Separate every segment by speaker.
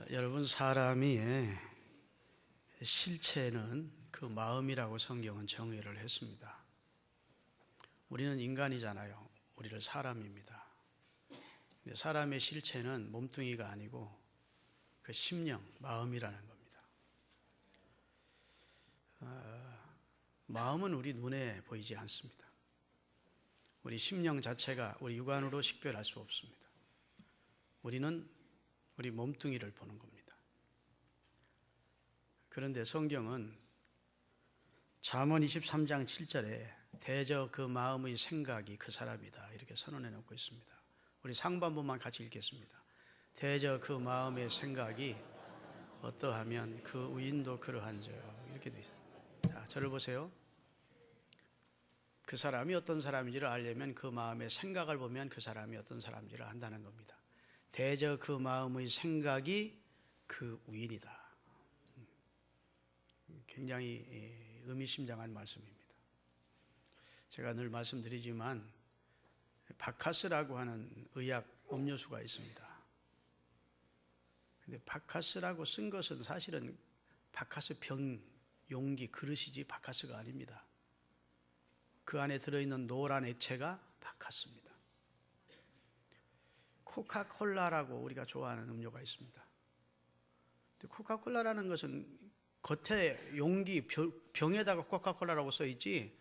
Speaker 1: 여러분, 사람이 실체는 그 마음이라고 성경은 정의를 했습니다. 우리는 인간이잖아요. 우리를 사람입니다. 근데 사람의 실체는 몸뚱이가 아니고 그 심령, 마음이라는 겁니다. 마음은 우리 눈에 보이지 않습니다. 우리 심령 자체가 우리 육안으로 식별할 수 없습니다. 우리는 우리 몸뚱이를 보는 겁니다. 그런데 성경은 잠언 23장 7절에 대저 그 마음의 생각이 그 사람이다 이렇게 선언해 놓고 있습니다. 우리 상반부만 같이 읽겠습니다. 대저 그 마음의 생각이 어떠하면 그 의인도 그러한즉 이렇게 되어 있습니다. 자, 저를 보세요. 그 사람이 어떤 사람인지를 알려면 그 마음의 생각을 보면 그 사람이 어떤 사람인지를 안다는 겁니다. 대저 그 마음의 생각이 그 우인이다. 굉장히 의미심장한 말씀입니다. 제가 늘 말씀드리지만 바카스라고 하는 의약 음료수가 있습니다. 근데 바카스라고 쓴 것은 사실은 바카스 병, 용기, 그릇이지 바카스가 아닙니다. 그 안에 들어있는 노란 액체가 바카스입니다. 코카콜라라고 우리가 좋아하는 음료가 있습니다. 코카콜라라는 것은 겉에 용기, 병에다가 코카콜라라고 써있지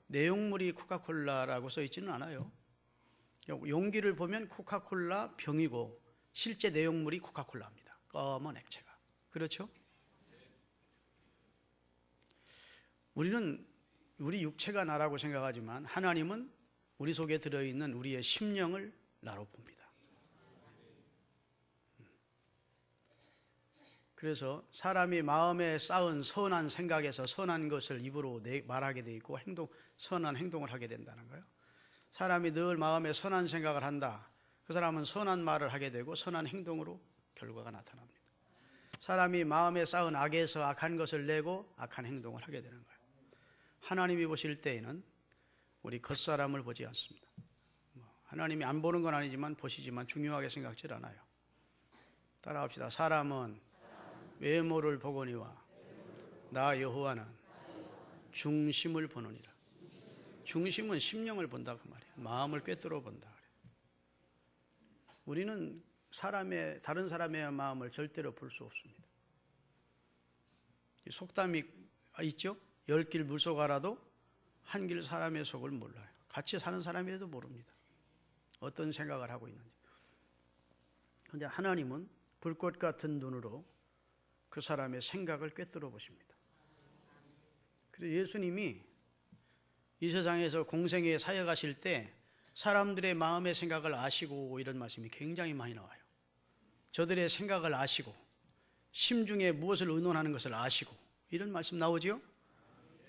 Speaker 1: 내용물이 코카콜라라고 써있지는 않아요. 용기를 보면 코카콜라 병이고 실제 내용물이 코카콜라입니다. 검은 액체가. 그렇죠? 우리는 우리 육체가 나라고 생각하지만 하나님은 우리 속에 들어있는 우리의 심령을 나로 봅니다. 그래서 사람이 마음에 쌓은 선한 생각에서 선한 것을 입으로 말하게 돼 있고 선한 행동을 하게 된다는 거예요. 사람이 늘 마음에 선한 생각을 한다. 그 사람은 선한 말을 하게 되고 선한 행동으로 결과가 나타납니다. 사람이 마음에 쌓은 악에서 악한 것을 내고 악한 행동을 하게 되는 거예요. 하나님이 보실 때에는 우리 겉사람을 보지 않습니다. 하나님이 안 보는 건 아니지만 보시지만 중요하게 생각질 않아요. 따라합시다. 사람은 외모를 보거니와 나 여호와는 중심을 보느니라. 중심은 심령을 본다 그 말이에요. 마음을 꿰뚫어 본다. 우리는 다른 사람의 마음을 절대로 볼 수 없습니다. 속담이 있죠? 10길 물속 알아도 한 길 사람의 속을 몰라요. 같이 사는 사람이라도 모릅니다. 어떤 생각을 하고 있는지. 그런데 하나님은 불꽃 같은 눈으로 그 사람의 생각을 꿰뚫어 보십니다. 그래서 예수님이 이 세상에서 공생에 사역하실 때 사람들의 마음의 생각을 아시고 이런 말씀이 굉장히 많이 나와요. 저들의 생각을 아시고 심중에 무엇을 의논하는 것을 아시고 이런 말씀 나오죠.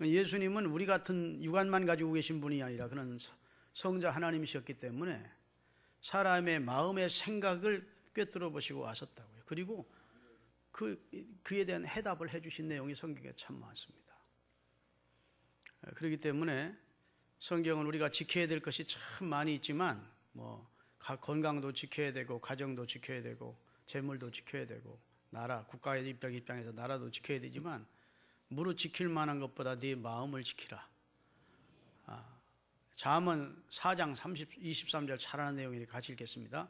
Speaker 1: 예수님은 우리 같은 육안만 가지고 계신 분이 아니라 그는 성자 하나님이셨기 때문에 사람의 마음의 생각을 꿰뚫어 보시고 아셨다고요. 그리고 그에 대한 해답을 해주신 내용이 성경에 참 많습니다. 그렇기 때문에 성경은 우리가 지켜야 될 것이 참 많이 있지만 건강도 지켜야 되고 가정도 지켜야 되고 재물도 지켜야 되고 나라, 국가의 입장에서 나라도 지켜야 되지만 무릇 지킬 만한 것보다 네 마음을 지키라. 잠언 4장 23절 잘하는 내용이니 같이 읽겠습니다.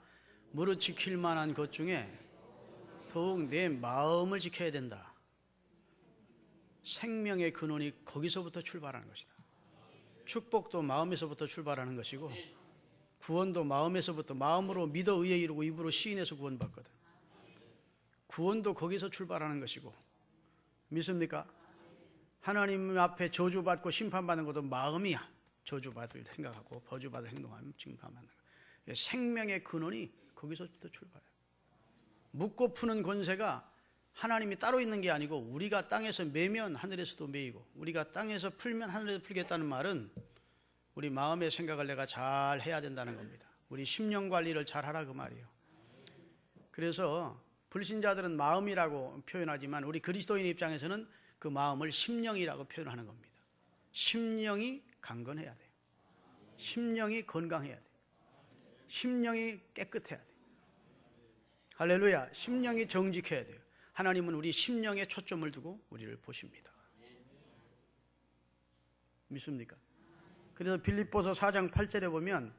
Speaker 1: 무릇 지킬 만한 것 중에 더욱 내 마음을 지켜야 된다. 생명의 근원이 거기서부터 출발하는 것이다. 축복도 마음에서부터 출발하는 것이고 구원도 마음에서부터 마음으로 믿어 의에 이르고 입으로 시인해서 구원받거든. 구원도 거기서 출발하는 것이고 믿습니까? 하나님 앞에 저주받고 심판받는 것도 마음이야. 저주받을 생각하고 저주받을 행동하면 심판받는 거야. 생명의 근원이 거기서부터 출발해요. 묻고 푸는 권세가 하나님이 따로 있는 게 아니고 우리가 땅에서 매면 하늘에서도 매이고 우리가 땅에서 풀면 하늘에서 풀겠다는 말은 우리 마음의 생각을 내가 잘 해야 된다는 겁니다. 우리 심령 관리를 잘 하라 그 말이에요. 그래서 불신자들은 마음이라고 표현하지만 우리 그리스도인 입장에서는 그 마음을 심령이라고 표현하는 겁니다. 심령이 강건해야 돼요. 심령이 건강해야 돼요. 심령이 깨끗해야 돼요. 할렐루야. 심령이 정직해야 돼요. 하나님은 우리 심령에 초점을 두고 우리를 보십니다. 믿습니까? 그래서 빌립보서 4장 8절에 보면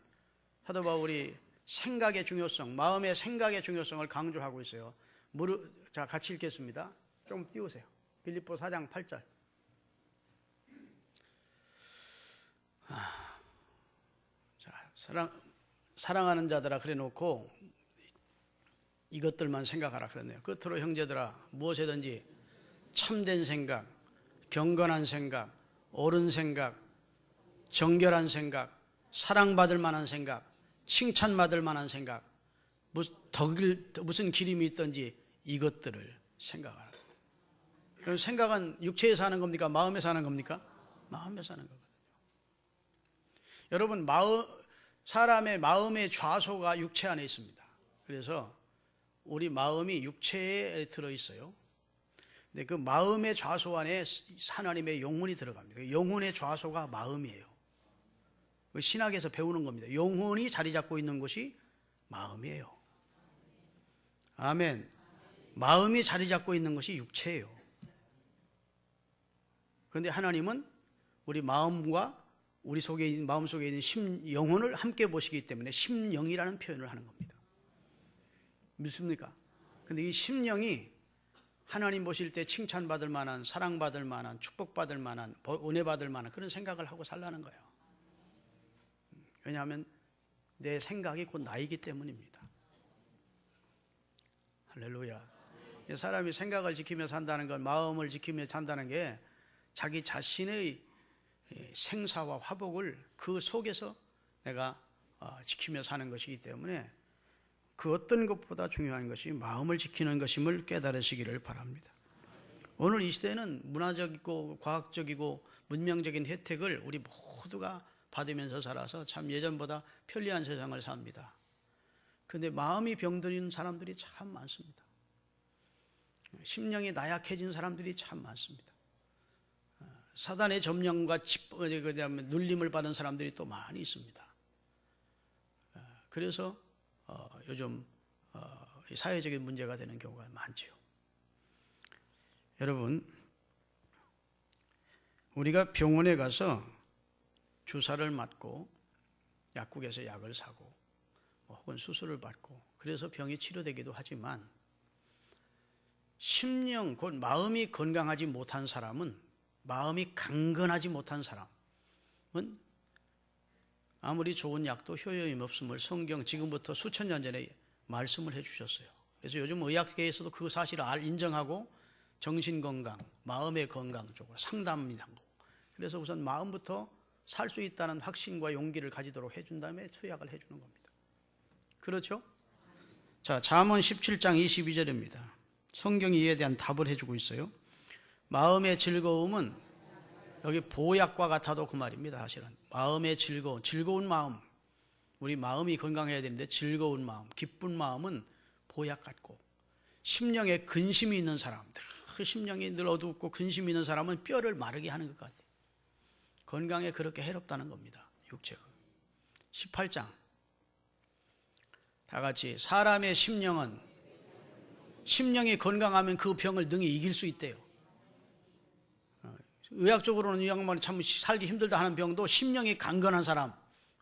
Speaker 1: 사도 바울이 생각의 중요성, 마음의 생각의 중요성을 강조하고 있어요. 자, 같이 읽겠습니다. 좀 띄우세요. 빌립보 4장 8절. 자, 사랑하는 자들아 그래 놓고 이것들만 생각하라 그랬네요. 끝으로 형제들아 무엇이든지 참된 생각, 경건한 생각, 옳은 생각, 정결한 생각, 사랑받을 만한 생각, 칭찬받을 만한 생각, 무슨 기림이 있든지 이것들을 생각하라. 그럼 생각은 육체에서 하는 겁니까? 마음에서 하는 겁니까? 마음에서 하는 거거든요. 여러분, 사람의 마음의 좌소가 육체 안에 있습니다. 그래서 우리 마음이 육체에 들어있어요. 근데 그 마음의 좌소 안에 하나님의 영혼이 들어갑니다. 영혼의 좌소가 마음이에요. 신학에서 배우는 겁니다. 영혼이 자리 잡고 있는 곳이 마음이에요. 아멘. 마음이 자리 잡고 있는 것이 육체예요. 그런데 하나님은 우리 마음과 우리 속에 있는 마음 속에 있는 영혼을 함께 보시기 때문에 심령이라는 표현을 하는 겁니다. 믿습니까? 근데 이 심령이 하나님 보실 때 칭찬받을 만한, 사랑받을 만한, 축복받을 만한, 은혜받을 만한 그런 생각을 하고 살라는 거예요. 왜냐하면 내 생각이 곧 나이기 때문입니다. 할렐루야. 사람이 생각을 지키며 산다는 건, 마음을 지키며 산다는 게 자기 자신의 생사와 화복을 그 속에서 내가 지키며 사는 것이기 때문에 그 어떤 것보다 중요한 것이 마음을 지키는 것임을 깨달으시기를 바랍니다. 오늘 이 시대는 문화적이고 과학적이고 문명적인 혜택을 우리 모두가 받으면서 살아서 참 예전보다 편리한 세상을 삽니다. 그런데 마음이 병든 사람들이 참 많습니다. 심령이 나약해진 사람들이 참 많습니다. 사단의 점령과 눌림을 받은 사람들이 또 많이 있습니다. 그래서 요즘 사회적인 문제가 되는 경우가 많죠. 여러분, 우리가 병원에 가서 주사를 맞고 약국에서 약을 사고 혹은 수술을 받고 그래서 병이 치료되기도 하지만 심령, 곧 마음이 건강하지 못한 사람은, 마음이 강건하지 못한 사람은 아무리 좋은 약도 효용이 없음을 성경 지금부터 수천 년 전에 말씀을 해주셨어요. 그래서 요즘 의학계에서도 그 사실을 인정하고 정신건강, 마음의 건강 쪽으로 상담이 하고, 그래서 우선 마음부터 살 수 있다는 확신과 용기를 가지도록 해준 다음에 투약을 해주는 겁니다. 그렇죠? 자, 잠언 17장 22절입니다. 성경이 이에 대한 답을 해주고 있어요. 마음의 즐거움은, 여기 보약과 같아도 그 말입니다. 사실은 마음의 즐거운 마음, 우리 마음이 건강해야 되는데 즐거운 마음, 기쁜 마음은 보약 같고, 심령에 근심이 있는 사람, 그 심령이 늘 어둡고 근심이 있는 사람은 뼈를 마르게 하는 것 같아요. 건강에 그렇게 해롭다는 겁니다. 육체가. 18장 다 같이, 사람의 심령이 건강하면 그 병을 능히 이길 수 있대요. 의학적으로는 이 양반이 참 살기 힘들다 하는 병도 심령이 강건한 사람은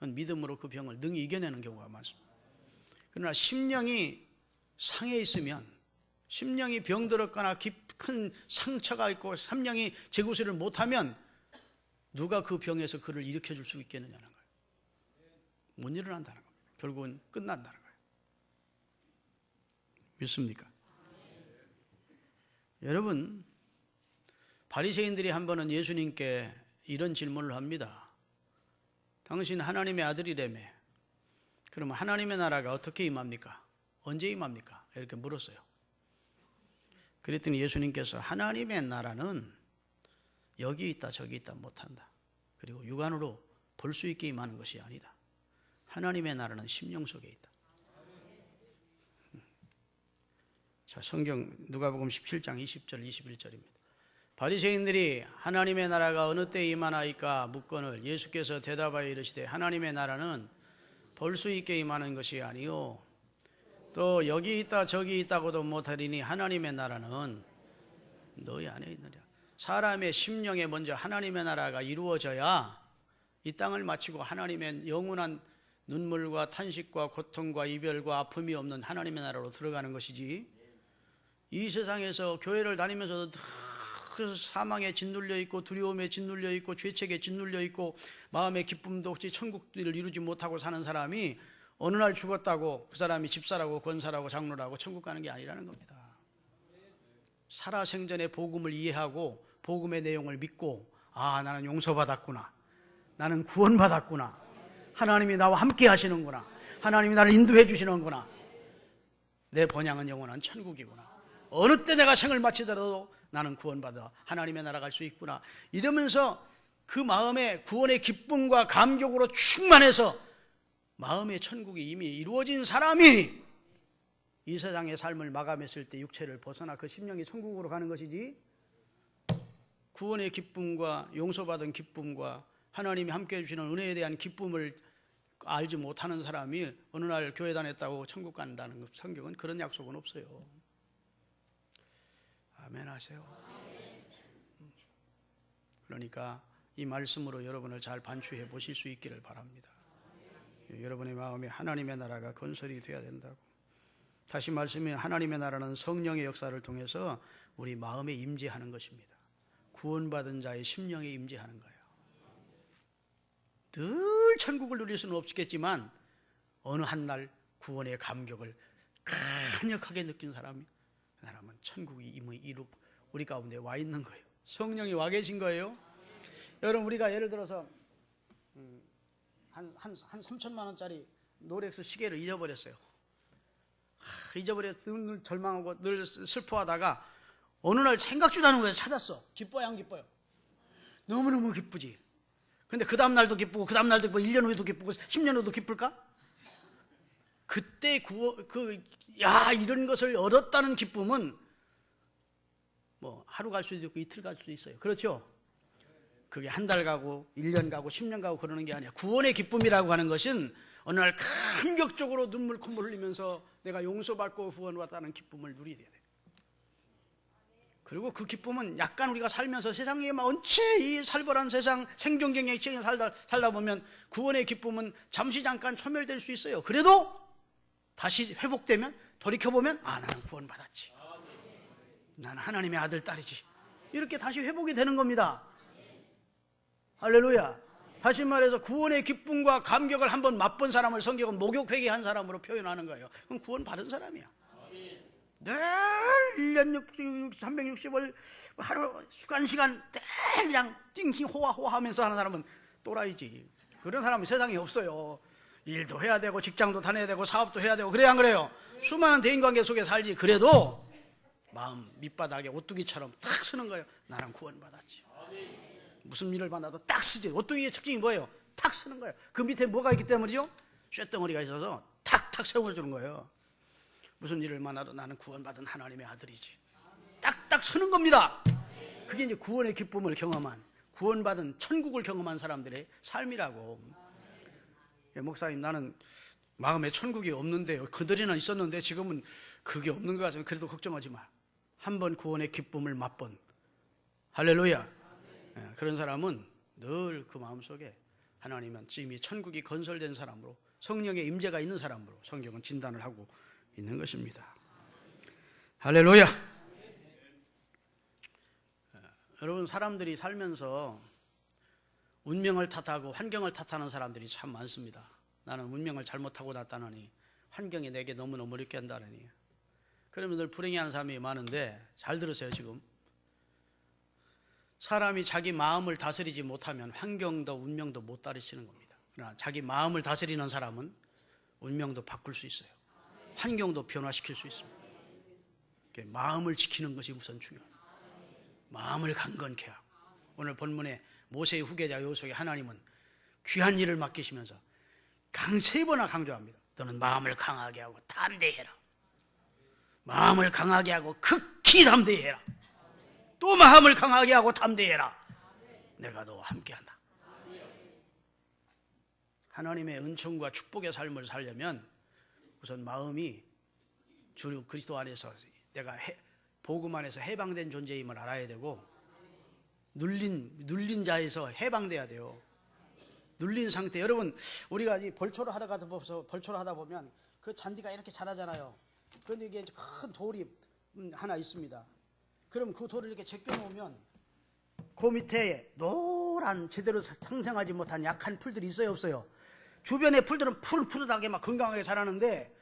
Speaker 1: 믿음으로 그 병을 능히 이겨내는 경우가 많습니다. 그러나 심령이 상해 있으면, 심령이 병들었거나 큰 상처가 있고 심령이 재구실을 못하면 누가 그 병에서 그를 일으켜 줄 수 있겠느냐는 거예요. 못 일어난다는 겁니다. 결국은 끝난다는 거예요. 믿습니까? 여러분, 바리새인들이 한 번은 예수님께 이런 질문을 합니다. 당신 하나님의 아들이라며, 그러면 하나님의 나라가 어떻게 임합니까? 언제 임합니까? 이렇게 물었어요. 그랬더니 예수님께서 하나님의 나라는 여기 있다 저기 있다 못한다. 그리고 육안으로 볼 수 있게 임하는 것이 아니다. 하나님의 나라는 심령 속에 있다. 자, 성경 누가복음 17장 20절 21절입니다. 바리새인들이 하나님의 나라가 어느 때 임하나이까 묻거늘 예수께서 대답하여 이르시되 하나님의 나라는 볼 수 있게 임하는 것이 아니요 또 여기 있다 저기 있다고도 못하리니 하나님의 나라는 너희 안에 있느니라. 사람의 심령에 먼저 하나님의 나라가 이루어져야 이 땅을 마치고 하나님의 영원한 눈물과 탄식과 고통과 이별과 아픔이 없는 하나님의 나라로 들어가는 것이지, 이 세상에서 교회를 다니면서도 그 사망에 짓눌려 있고 두려움에 짓눌려 있고 죄책에 짓눌려 있고 마음의 기쁨도 없이 천국을 이루지 못하고 사는 사람이 어느 날 죽었다고 그 사람이 집사라고 권사라고 장로라고 천국 가는 게 아니라는 겁니다. 살아생전에 복음을 이해하고 복음의 내용을 믿고, 아, 나는 용서받았구나, 나는 구원받았구나, 하나님이 나와 함께 하시는구나, 하나님이 나를 인도해 주시는구나, 내 본향은 영원한 천국이구나, 어느 때 내가 생을 마치더라도 나는 구원받아 하나님의 나라 갈 수 있구나, 이러면서 그 마음에 구원의 기쁨과 감격으로 충만해서 마음의 천국이 이미 이루어진 사람이 이 세상의 삶을 마감했을 때 육체를 벗어나 그 심령이 천국으로 가는 것이지, 구원의 기쁨과 용서받은 기쁨과 하나님이 함께해 주시는 은혜에 대한 기쁨을 알지 못하는 사람이 어느 날 교회 다녔다고 천국 간다는 것, 성경은 그런 약속은 없어요. 아멘 하세요. 그러니까 이 말씀으로 여러분을 잘 반추해 보실 수 있기를 바랍니다. 여러분의 마음에 하나님의 나라가 건설이 되어야 된다고. 다시 말씀해, 하나님의 나라는 성령의 역사를 통해서 우리 마음에 임재하는 것입니다. 구원받은 자의 심령에 임재하는 거예요. 늘 천국을 누릴 수는 없겠지만 어느 한날 구원의 감격을 강력하게 느낀 사람이, 그 사람은 천국이 이미 우리 가운데 와 있는 거예요. 성령이 와 계신 거예요. 여러분, 우리가 예를 들어서 한 3천만 원짜리 롤렉스 시계를 잊어버렸어요. 잊어버려서 늘 절망하고 늘 슬퍼하다가 어느 날 생각지도 않은 곳에서 찾았어. 기뻐요, 안 기뻐요? 너무너무 기쁘지. 근데 그 다음날도 기쁘고 그 다음날도 기쁘고 1년 후에도 기쁘고 10년 후에도 기쁠까? 그때 이런 것을 얻었다는 기쁨은 뭐 하루 갈 수도 있고 이틀 갈 수도 있어요. 그렇죠? 그게 한 달 가고 1년 가고 10년 가고 그러는 게 아니야. 구원의 기쁨이라고 하는 것은 어느 날 감격적으로 눈물 콧물 흘리면서 내가 용서받고 구원받았다는 기쁨을 누리게 돼. 그리고 그 기쁨은 약간 우리가 살면서 세상에 막 얹혀 이 살벌한 세상 생존경에 살다 보면 구원의 기쁨은 잠시 잠깐 소멸될 수 있어요. 그래도 다시 회복되면 돌이켜보면, 아, 나는 구원받았지, 나는 하나님의 아들 딸이지, 이렇게 다시 회복이 되는 겁니다. 할렐루야. 다시 말해서 구원의 기쁨과 감격을 한번 맛본 사람을 성경은 목욕회개한 사람으로 표현하는 거예요. 그럼 구원받은 사람이야. 늘 1년 360을 하루 시간 그냥 띵띵 호화 하면서 하는 사람은 또라이지. 그런 사람은 세상에 없어요. 일도 해야 되고 직장도 다녀야 되고 사업도 해야 되고, 그래야 안 그래요? 수많은 대인관계 속에 살지. 그래도 마음 밑바닥에 오뚜기처럼 탁 서는 거예요. 나는 구원받았지. 무슨 일을 만나도 딱 쓰지. 오뚜기의 특징이 뭐예요? 탁 쓰는 거예요. 그 밑에 뭐가 있기 때문이죠? 쇳덩어리가 있어서 탁탁 세워주는 거예요. 무슨 일을 만나도 나는 구원받은 하나님의 아들이지. 딱딱 서는 겁니다. 그게 이제 구원의 기쁨을 경험한, 구원받은 천국을 경험한 사람들의 삶이라고. 목사님, 나는 마음에 천국이 없는데요. 그들이나 있었는데 지금은 그게 없는 것 같으면 그래도 걱정하지 마. 한번 구원의 기쁨을 맛본, 할렐루야, 그런 사람은 늘 그 마음속에 하나님은 이미 천국이 건설된 사람으로, 성령의 임재가 있는 사람으로 성경은 진단을 하고 있는 것입니다. 할렐루야. 여러분, 사람들이 살면서 운명을 탓하고 환경을 탓하는 사람들이 참 많습니다. 나는 운명을 잘못하고 났다느니, 환경이 내게 너무너무 어렵게 한다느니. 그러면 늘 불행해하는 사람이 많은데, 잘 들으세요. 지금 사람이 자기 마음을 다스리지 못하면 환경도 운명도 못 다스리는 겁니다. 그러나 자기 마음을 다스리는 사람은 운명도 바꿀 수 있어요. 환경도 변화시킬 수 있습니다. 마음을 지키는 것이 우선 중요합니다. 마음을 강건케 하고. 오늘 본문에 모세의 후계자 여호수아에게 하나님은 귀한 일을 맡기시면서 세 번이나 강조합니다. 너는 마음을 강하게 하고 담대해라. 마음을 강하게 하고 극히 담대해라. 또 마음을 강하게 하고 담대해라. 내가 너와 함께한다. 하나님의 은총과 축복의 삶을 살려면 우선 마음이 주 그리스도 안에서 내가 복음 안에서 해방된 존재임을 알아야 되고, 눌린 자에서 해방돼야 돼요. 눌린 상태. 여러분, 우리가 벌초를 하다 보면 그 잔디가 이렇게 자라잖아요. 그런데 이게 큰 돌이 하나 있습니다. 그럼 그 돌을 이렇게 제껴 놓으면 그 밑에 노란 제대로 상생하지 못한 약한 풀들이 있어요, 없어요? 주변의 풀들은 푸릇푸릇하게 막 건강하게 자라는데,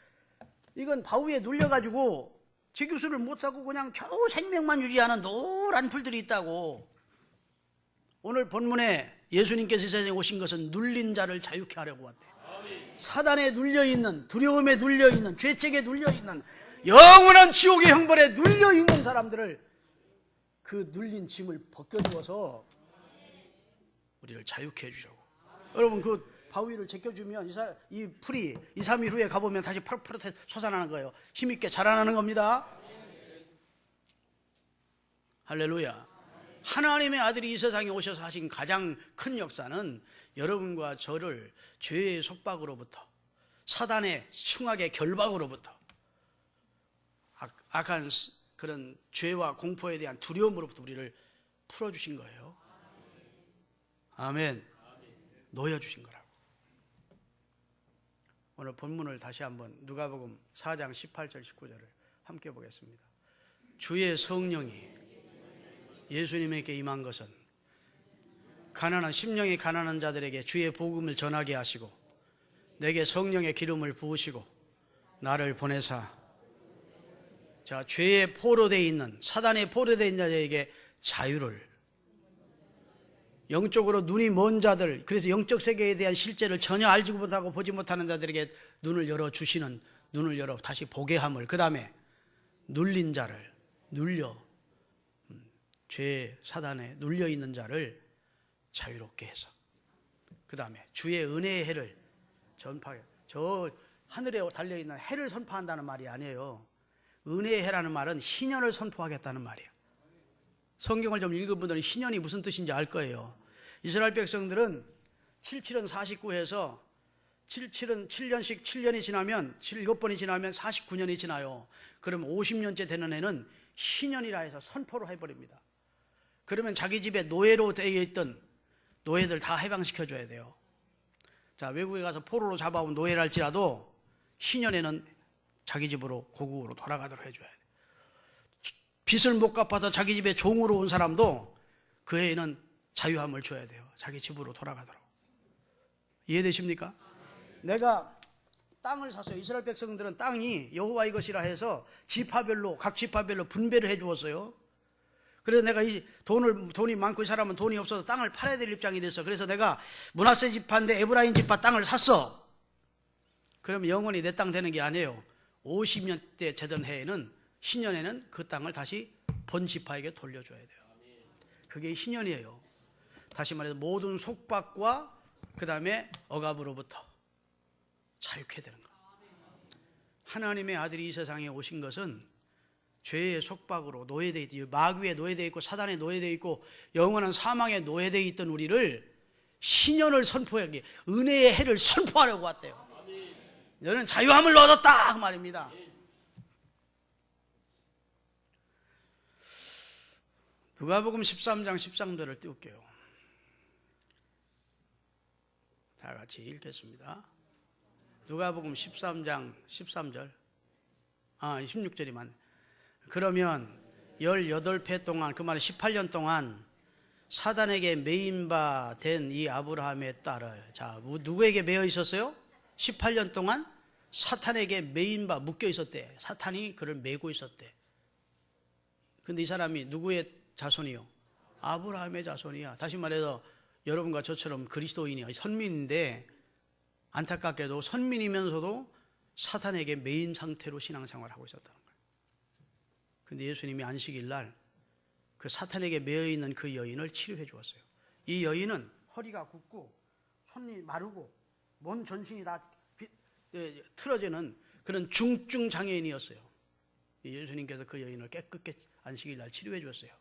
Speaker 1: 이건 바위에 눌려가지고 제규수를 못하고 그냥 겨우 생명만 유지하는 노란 풀들이 있다고. 오늘 본문에 예수님께서 이 세상에 오신 것은 눌린 자를 자유케 하려고 왔대요. 사단에 눌려있는, 두려움에 눌려있는, 죄책에 눌려있는, 영원한 지옥의 형벌에 눌려있는 사람들을 그 눌린 짐을 벗겨주어서 우리를 자유케 해주려고. 여러분, 그 바위를 제껴주면 이 풀이 2, 3일 후에 가보면 다시 푸릇푸릇해 솟아나는 거예요. 힘있게 자라나는 겁니다. 할렐루야. 하나님의 아들이 이 세상에 오셔서 하신 가장 큰 역사는 여러분과 저를 죄의 속박으로부터, 사단의 흉악의 결박으로부터, 악한 그런 죄와 공포에 대한 두려움으로부터 우리를 풀어주신 거예요. 아멘. 놓여주신 거라고. 오늘 본문을 다시 한번 누가복음 4장 18절 19절을 함께 보겠습니다. 주의 성령이 예수님에게 임한 것은 가난한 심령이 가난한 자들에게 주의 복음을 전하게 하시고, 내게 성령의 기름을 부으시고 나를 보내사, 자, 죄의 포로되어 있는, 사단의 포로되어 있는 자에게 자유를, 영적으로 눈이 먼 자들, 그래서 영적 세계에 대한 실제를 전혀 알지 못하고 보지 못하는 자들에게 눈을 열어주시는, 눈을 열어 다시 보게 함을, 그 다음에 눌린 자를, 죄 사단에 눌려있는 자를 자유롭게 해서, 그 다음에 주의 은혜의 해를 전파해. 저 하늘에 달려있는 해를 선포한다는 말이 아니에요. 은혜의 해라는 말은 희년을 선포하겠다는 말이에요. 성경을 좀 읽은 분들은 희년이 무슨 뜻인지 알 거예요. 이스라엘 백성들은 77은 49해서 77은 7년씩 7년이 지나면 7번이 지나면 49년이 지나요. 그럼 50년째 되는 해는 희년이라 해서 선포를 해버립니다. 그러면 자기 집에 노예로 되어 있던 노예들 다 해방시켜줘야 돼요. 자, 외국에 가서 포로로 잡아온 노예랄지라도 희년에는 자기 집으로 고국으로 돌아가도록 해줘야 돼요. 빚을 못 갚아서 자기 집에 종으로 온 사람도 그 해에는 자유함을 줘야 돼요. 자기 집으로 돌아가도록. 이해되십니까? 내가 땅을 샀어요. 이스라엘 백성들은 땅이 여호와의 것이라 해서 지파별로, 각 지파별로 분배를 해 주었어요. 그래서 내가 이 돈이 많고 이 사람은 돈이 없어서 땅을 팔아야 될 입장이 됐어. 그래서 내가 므낫세 지파인데 에브라임 지파 땅을 샀어. 그러면 영원히 내 땅 되는 게 아니에요. 50년대 되던 해에는, 신년에는 그 땅을 다시 본 지파에게 돌려줘야 돼요. 그게 신년이에요. 다시 말해서 모든 속박과 그 다음에 억압으로부터 자유케 되는 것. 하나님의 아들이 이 세상에 오신 것은 죄의 속박으로 노예되어 있고, 마귀에 노예되어 있고, 사단에 노예되어 있고, 영원한 사망에 노예되어 있던 우리를 신년을 선포하기, 은혜의 해를 선포하려고 왔대요. 너는 자유함을 얻었다 그 말입니다. 누가복음 13장 13절을 띄울게요. 다 같이 읽겠습니다. 누가복음 13장 13절, 16절이만. 그러면 18회 동안, 그 말은 18년 동안 사단에게 매인 바 된 이 아브라함의 딸을, 자, 누구에게 매여 있었어요? 18년 동안 사탄에게 매인 바, 묶여 있었대. 사탄이 그를 매고 있었대. 근데 이 사람이 누구의 자손이요? 아브라함의 자손이야. 다시 말해서 여러분과 저처럼 그리스도인이야. 선민인데 안타깝게도 선민이면서도 사탄에게 매인 상태로 신앙생활을 하고 있었다는 거예요. 근데 예수님이 안식일 날 그 사탄에게 매여있는 그 여인을 치료해 주었어요. 이 여인은 허리가 굽고 손이 마르고 몸 전신이 다 틀어지는 그런 중증 장애인이었어요. 예수님께서 그 여인을 깨끗게 안식일 날 치료해 주었어요.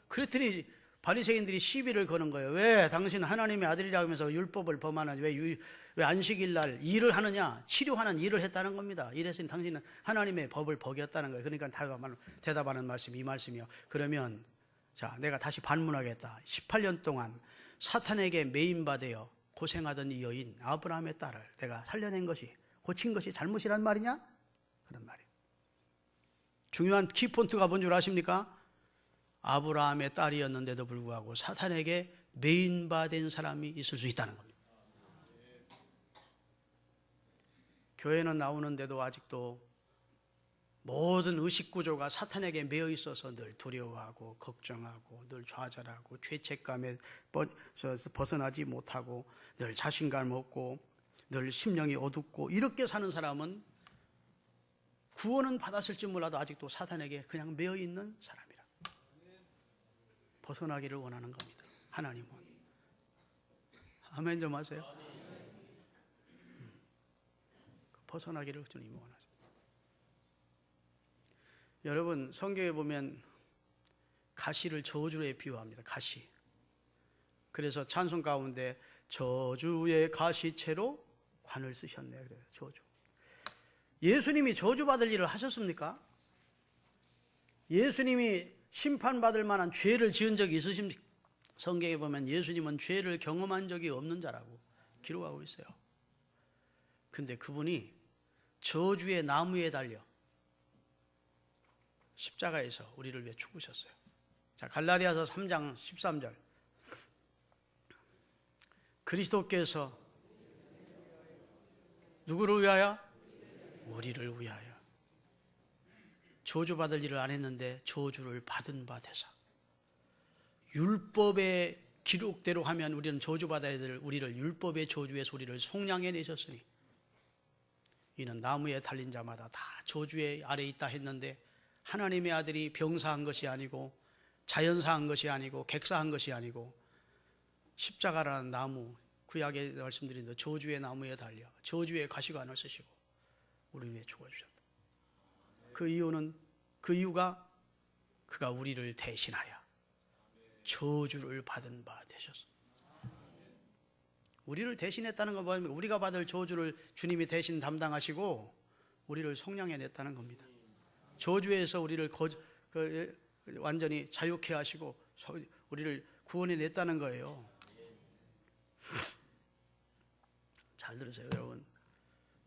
Speaker 1: 그랬더니 바리새인들이 시비를 거는 거예요. 왜 당신 하나님의 아들이라고 하면서 율법을 범하는, 왜 안식일 날 일을 하느냐? 치료하는 일을 했다는 겁니다. 이래서 당신은 하나님의 법을 버겼다는 거예요. 그러니까 대답하는 말씀이 이 말씀이요. 그러면 자, 내가 다시 반문하겠다. 18년 동안 사탄에게 매인받아 고생하던 이 여인 아브라함의 딸을 내가 살려낸 것이, 고친 것이 잘못이란 말이냐? 그런 말이에요. 중요한 키포인트가 뭔 줄 아십니까? 아브라함의 딸이었는데도 불구하고 사탄에게 매인받은 사람이 있을 수 있다는 겁니다. 교회는 나오는데도 아직도 모든 의식구조가 사탄에게 매여 있어서 늘 두려워하고 걱정하고 늘 좌절하고 죄책감에 벗어나지 못하고 늘 자신감 없고 늘 심령이 어둡고 이렇게 사는 사람은 구원은 받았을지 몰라도 아직도 사탄에게 그냥 매여 있는 사람이라. 벗어나기를 원하는 겁니다. 하나님은. 아멘 좀 하세요. 벗어나기를 주님이 원하죠. 여러분, 성경에 보면 가시를 저주에 비유합니다. 가시. 그래서 찬송 가운데 저주의 가시채로 관을 쓰셨네. 그래요. 저주. 예수님이 저주받을 일을 하셨습니까? 예수님이 심판받을 만한 죄를 지은 적이 있으십니까? 성경에 보면 예수님은 죄를 경험한 적이 없는 자라고 기록하고 있어요. 근데 그분이 저주의 나무에 달려 십자가에서 우리를 위해 죽으셨어요. 자, 갈라디아서 3장 13절. 그리스도께서 누구를 위하여? 우리를 위하여. 저주받을 일을 안 했는데 저주를 받은 바 되사. 율법의 기록대로 하면 우리는 저주받아야 될 우리를 율법의 저주의 소리를 속량해 내셨으니 이는 나무에 달린 자마다 다 저주의 아래에 있다 했는데 하나님의 아들이 병사한 것이 아니고 자연사한 것이 아니고 객사한 것이 아니고 십자가라는 나무, 구약에 말씀드린 저주의 나무에 달려 저주의 가시관을 쓰시고 우리 위해 죽어주셨다. 그 이유가 그가 우리를 대신하여 저주를 받은 바 되셨어. 우리를 대신했다는 건 뭐냐면 우리가 받을 저주를 주님이 대신 담당하시고 우리를 속량해냈다는 겁니다. 저주에서 우리를 완전히 자유케 하시고 우리를 구원해냈다는 거예요. 잘 들으세요, 여러분.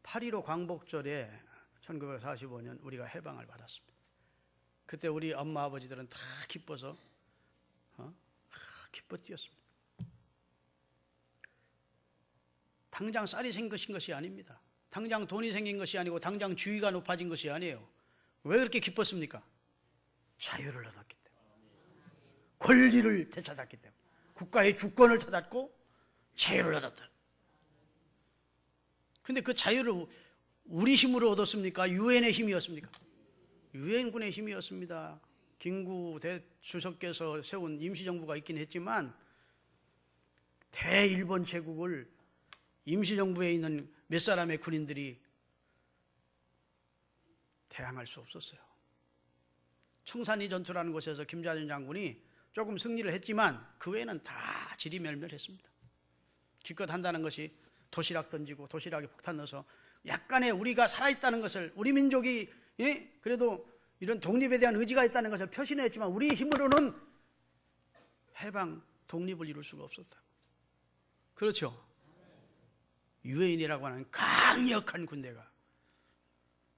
Speaker 1: 8.15 광복절에 1945년 우리가 해방을 받았습니다. 그때 우리 엄마 아버지들은 다 기뻐서 기뻐 뛰었습니다. 당장 쌀이 생긴 것이 아닙니다. 당장 돈이 생긴 것이 아니고 당장 주의가 높아진 것이 아니에요. 왜 그렇게 기뻤습니까? 자유를 얻었기 때문에, 권리를 되찾았기 때문에, 국가의 주권을 찾았고 자유를 얻었다. 근데 그 자유를 우리 힘으로 얻었습니까? 유엔의 힘이었습니까? 유엔군의 힘이었습니다. 김구 대주석께서 세운 임시정부가 있긴 했지만 대일본 제국을 임시정부에 있는 몇 사람의 군인들이 대항할 수 없었어요. 청산리 전투라는 곳에서 김자준 장군이 조금 승리를 했지만 그 외에는 다 지리멸멸했습니다. 기껏 한다는 것이 도시락 던지고 도시락에 폭탄 넣어서 약간의 우리가 살아있다는 것을, 우리 민족이 그래도 이런 독립에 대한 의지가 있다는 것을 표시했지만 우리 힘으로는 해방, 독립을 이룰 수가 없었다. 그렇죠? 유엔이라고 하는 강력한 군대가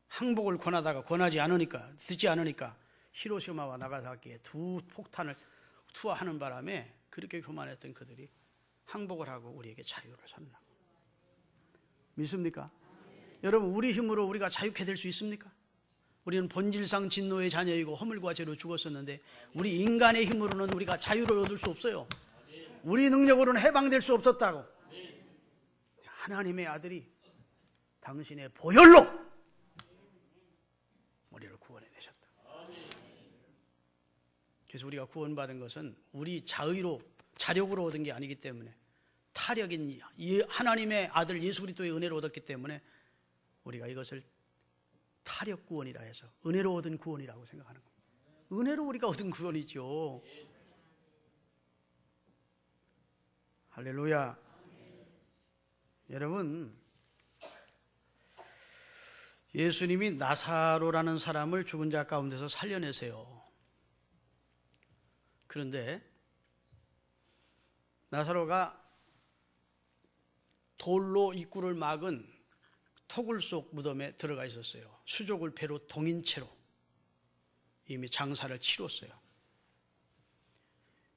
Speaker 1: 항복을 권하다가 권하지 않으니까, 듣지 않으니까 히로시마와 나가사키에 두 폭탄을 투하하는 바람에 그렇게 교만했던 그들이 항복을 하고 우리에게 자유를 선언하고. 믿습니까? 여러분, 우리 힘으로 우리가 자유케 될 수 있습니까? 우리는 본질상 진노의 자녀이고 허물과 죄로 죽었었는데 우리 인간의 힘으로는 우리가 자유를 얻을 수 없어요. 우리 능력으로는 해방될 수 없었다고. 하나님의 아들이 당신의 보혈로 우리를 구원해내셨다. 그래서 우리가 구원받은 것은 우리 자력으로 얻은 게 아니기 때문에, 타력인 하나님의 아들 예수 그리스도의 은혜로 얻었기 때문에 우리가 이것을 타력 구원이라 해서 은혜로 얻은 구원이라고 생각하는 겁니다. 은혜로 우리가 얻은 구원이죠. 할렐루야. 여러분, 예수님이 나사로라는 사람을 죽은 자 가운데서 살려내세요. 그런데 나사로가 돌로 입구를 막은 토굴 속 무덤에 들어가 있었어요. 수족을 배로 동인 채로 이미 장사를 치렀어요.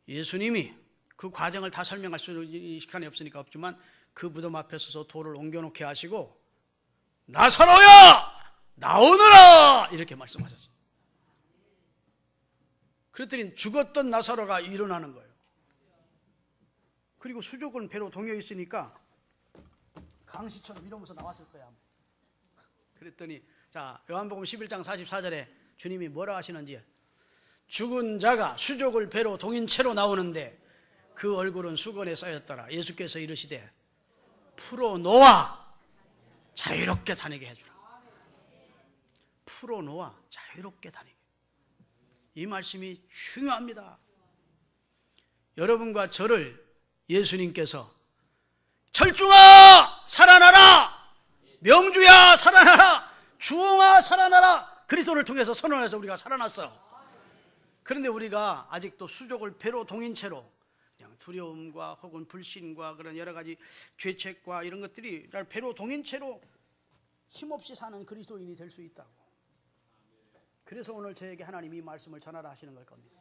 Speaker 1: 예수님이 그 과정을 다 설명할 수 있는 시간이 없으니까 없지만 그 무덤 앞에 서서 돌을 옮겨놓게 하시고 나사로야 나오너라 이렇게 말씀하셨어요. 그랬더니 죽었던 나사로가 일어나는 거예요. 그리고 수족은 배로 동여 있으니까 강시처럼 이러면서 나왔을 거야. 그랬더니 자, 요한복음 11장 44절에 주님이 뭐라 하시는지, 죽은 자가 수족을 배로 동인 채로 나오는데 그 얼굴은 수건에 쌓였더라. 예수께서 이르시되 풀어놓아 자유롭게 다니게 해주라. 풀어놓아 자유롭게 다니게. 이 말씀이 중요합니다. 여러분과 저를 예수님께서 철중아 살아나라, 명주야 살아나라, 주홍아 살아나라, 그리스도를 통해서 선언해서 우리가 살아났어. 그런데 우리가 아직도 수족을 배로 동인 채로 그냥 두려움과 혹은 불신과 그런 여러 가지 죄책과 이런 것들이 배로 동인 채로 힘없이 사는 그리스도인이 될 수 있다고. 그래서 오늘 저에게 하나님이 이 말씀을 전하라 하시는 걸 겁니다.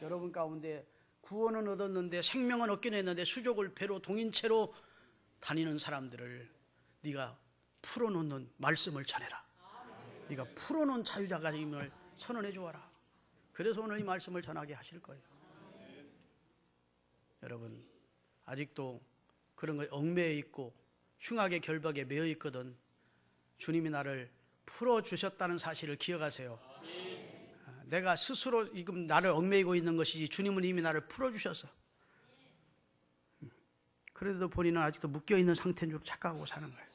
Speaker 1: 여러분 가운데 구원은 얻었는데 생명은 얻긴 했는데 수족을 배로 동인 채로 다니는 사람들을 네가 풀어놓는 말씀을 전해라. 네가 풀어놓은 자유자가임을 선언해 주어라. 그래서 오늘 이 말씀을 전하게 하실 거예요. 여러분, 아직도 그런 거에 얽매여 있고 흉악의 결박에 매여 있거든. 주님이 나를 풀어주셨다는 사실을 기억하세요. 내가 스스로 지금 나를 얽매이고 있는 것이지 주님은 이미 나를 풀어주셨어. 그래도 본인은 아직도 묶여있는 상태인 줄 착각하고 사는 거예요.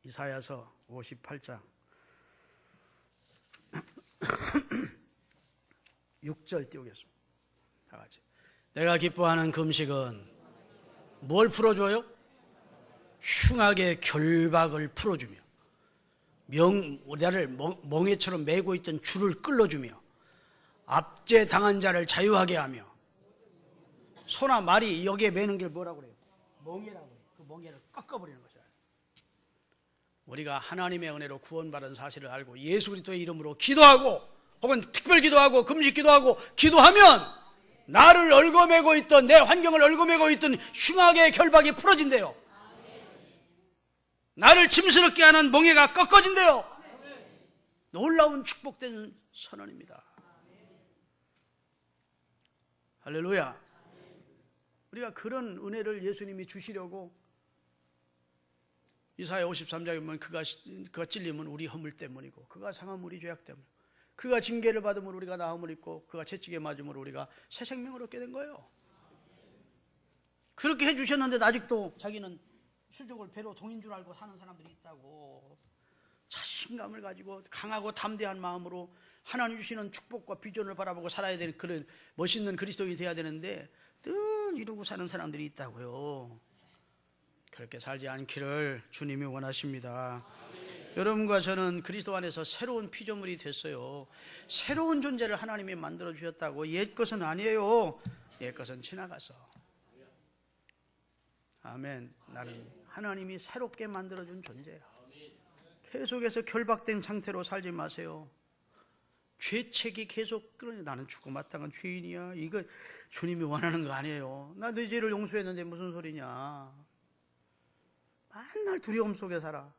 Speaker 1: 이사야서 58장 6절 띄우겠습니다. 다 같이. 내가 기뻐하는 금식은 뭘 풀어줘요? 흉악의 결박을 풀어주며 나를 멍에처럼 매고 있던 줄을 끌어주며 압제당한 자를 자유하게 하며. 소나 말이 여기에 매는 게 뭐라고 그래요? 멍에라고 그래요. 그 멍에를 꺾어버리는 것이에요. 우리가 하나님의 은혜로 구원받은 사실을 알고 예수 그리스도의 이름으로 기도하고 혹은 특별 기도하고 금식 기도하고 기도하면 나를 얽어매고 있던, 내 환경을 얽어매고 있던 흉악의 결박이 풀어진대요. 나를 짐스럽게 하는 멍에가 꺾어진대요. 놀라운 축복된 선언입니다. 할렐루야. 우리가 그런 은혜를 예수님이 주시려고 이사야 53장에 보면 그가 찔림은 우리 허물 때문이고 그가 상함은 우리 죄악 때문이고 그가 징계를 받음으로 우리가 나음을 입고 그가 채찍에 맞음으로 우리가 새 생명을 얻게 된 거예요. 그렇게 해주셨는데 아직도 자기는 수족을 배로 동인 줄 알고 사는 사람들이 있다고. 자신감을 가지고 강하고 담대한 마음으로 하나님 주시는 축복과 비전을 바라보고 살아야 되는 그런 멋있는 그리스도인이 돼야 되는데 늘 이러고 사는 사람들이 있다고요. 그렇게 살지 않기를 주님이 원하십니다. 여러분과 저는 그리스도 안에서 새로운 피조물이 됐어요. 새로운 존재를 하나님이 만들어 주셨다고. 옛 것은 아니에요. 옛 것은 지나가서. 아멘. 나는 하나님이 새롭게 만들어준 존재야. 계속해서 결박된 상태로 살지 마세요. 죄책이 계속 끌어내. 나는 죽고 마땅한 죄인이야. 이거 주님이 원하는 거 아니에요. 나 내 죄를 용서했는데 무슨 소리냐. 맨날 두려움 속에 살아.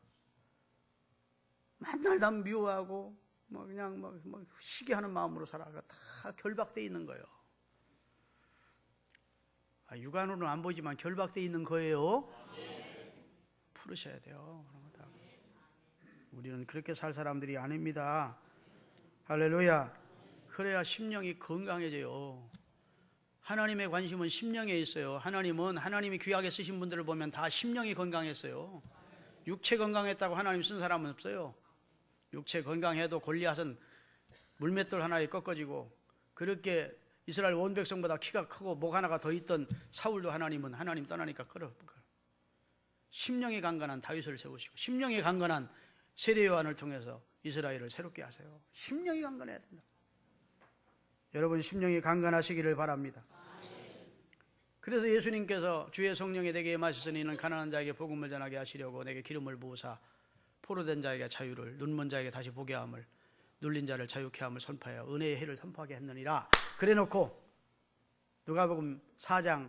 Speaker 1: 맨날 남 미워하고 그냥 시기하는 마음으로 살아. 다 결박되어 있는 거예요. 육안으로는 안 보이지만 결박되어 있는 거예요. 풀으셔야 돼요. 우리는 그렇게 살 사람들이 아닙니다. 할렐루야. 그래야 심령이 건강해져요. 하나님의 관심은 심령에 있어요. 하나님이 귀하게 쓰신 분들을 보면 다 심령이 건강했어요. 육체 건강했다고 하나님 쓴 사람은 없어요. 육체 건강해도 골리앗은 물맷돌 하나에 꺾어지고 그렇게 이스라엘 온 백성보다 키가 크고 목 하나가 더 있던 사울도 하나님 떠나니까 끌어. 심령이 강건한 다윗을 세우시고 심령이 강건한 세례요한을 통해서 이스라엘을 새롭게 하세요. 심령이 강건해야 된다. 여러분 심령이 강건하시기를 바랍니다. 그래서 예수님께서 주의 성령이 내게 임하셨으니 이는 가난한 자에게 복음을 전하게 하시려고 내게 기름을 부으사 포로된 자에게 자유를, 눈먼 자에게 다시 보게 함을, 눌린 자를 자유케 함을 선포하여 은혜의 해를 선포하게 했느니라. 그래놓고 누가복음 4장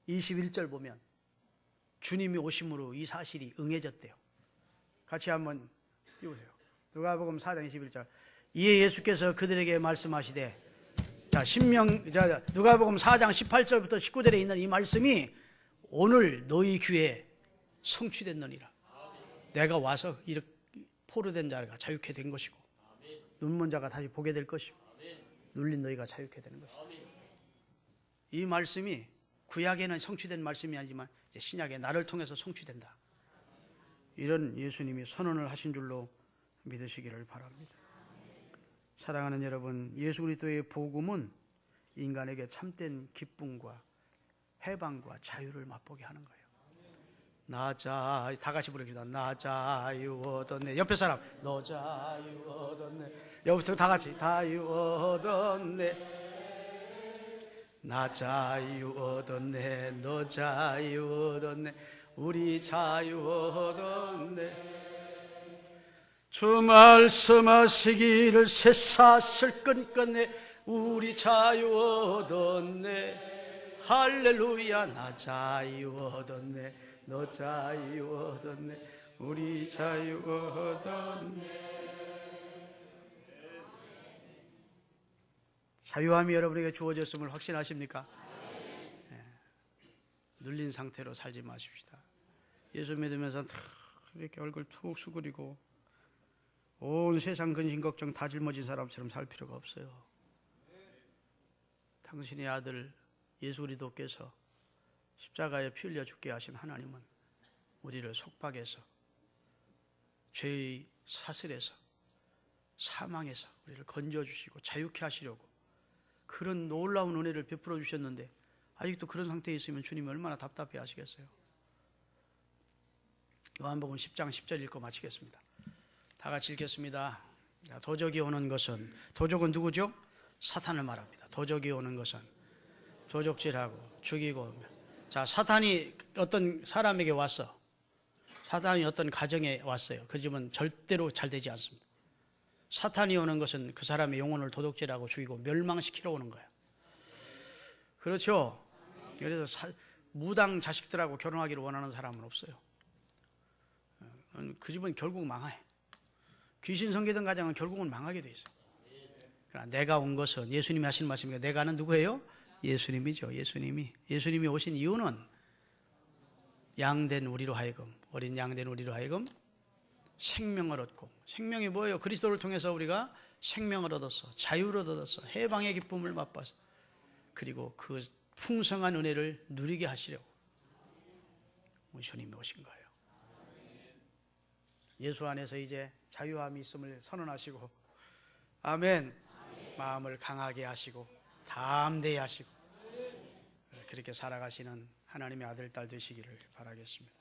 Speaker 1: 21절 보면 주님이 오심으로 이 사실이 응해졌대요. 같이 한번 띄우세요. 누가복음 4장 21절. 이에 예수께서 그들에게 말씀하시되, 누가복음 4장 18절부터 19절에 있는 이 말씀이 오늘 너희 귀에 성취됐느니라. 내가 와서 이렇게 포로된 자가 자유케 된 것이고, 눈먼 자가 다시 보게 될 것이고, 눌린 너희가 자유케 되는 것이다. 이 말씀이 구약에는 성취된 말씀이 아니지만 신약에 나를 통해서 성취된다. 이런 예수님이 선언을 하신 줄로 믿으시기를 바랍니다. 사랑하는 여러분, 예수 그리스도의 복음은 인간에게 참된 기쁨과 해방과 자유를 맛보게 하는 거예요. 다 같이 부릅시다. 나 자유 얻었네. 옆에 사람, 너 자유 얻었네. 여기부터 다 같이 자유 얻었네. 나 자유 얻었네. 너 자유 얻었네. 우리 자유 얻었네. 주 말씀하시기를 쇠사슬 끈끈해 우리 자유 얻었네. 할렐루야. 나 자유 얻었네. 너 자유 얻었네. 우리 자유 얻었네. 자유함이 여러분에게 주어졌음을 확신하십니까? 네. 눌린 상태로 살지 마십시다. 예수 믿으면서 이렇게 얼굴 툭 수그리고 온 세상 근심 걱정 다 짊어진 사람처럼 살 필요가 없어요. 당신의 아들 예수 그리스도께서 십자가에 피 흘려 죽게 하신 하나님은 우리를 속박해서 죄의 사슬에서 사망에서 우리를 건져주시고 자유케 하시려고 그런 놀라운 은혜를 베풀어 주셨는데 아직도 그런 상태에 있으면 주님이 얼마나 답답해 하시겠어요. 요한복음 10장 10절 읽고 마치겠습니다. 다 같이 읽겠습니다. 도적이 오는 것은, 도적은 누구죠? 사탄을 말합니다. 도적이 오는 것은 도적질하고 죽이고. 자, 사탄이 어떤 사람에게 왔어. 사탄이 어떤 가정에 왔어요. 그 집은 절대로 잘 되지 않습니다. 사탄이 오는 것은 그 사람의 영혼을 도둑질하고 죽이고 멸망시키러 오는 거예요. 그렇죠? 그래서 무당 자식들하고 결혼하기를 원하는 사람은 없어요. 그 집은 결국 망해. 귀신 섬기던 가정은 결국은 망하게 돼 있어요. 그러나 내가 온 것은, 예수님이 하시는 말씀이니까 내가는 누구예요? 예수님이죠. 예수님이 오신 이유는 양된 우리로 하여금, 어린 양된 우리로 하여금 생명을 얻고, 생명이 뭐예요? 그리스도를 통해서 우리가 생명을 얻었어, 자유를 얻었어, 해방의 기쁨을 맛봤어. 그리고 그 풍성한 은혜를 누리게 하시려고 우리 주님이 오신 거예요. 예수 안에서 이제 자유함이 있음을 선언하시고, 아멘. 마음을 강하게 하시고 담대히 하시고 그렇게 살아가시는 하나님의 아들, 딸 되시기를 바라겠습니다.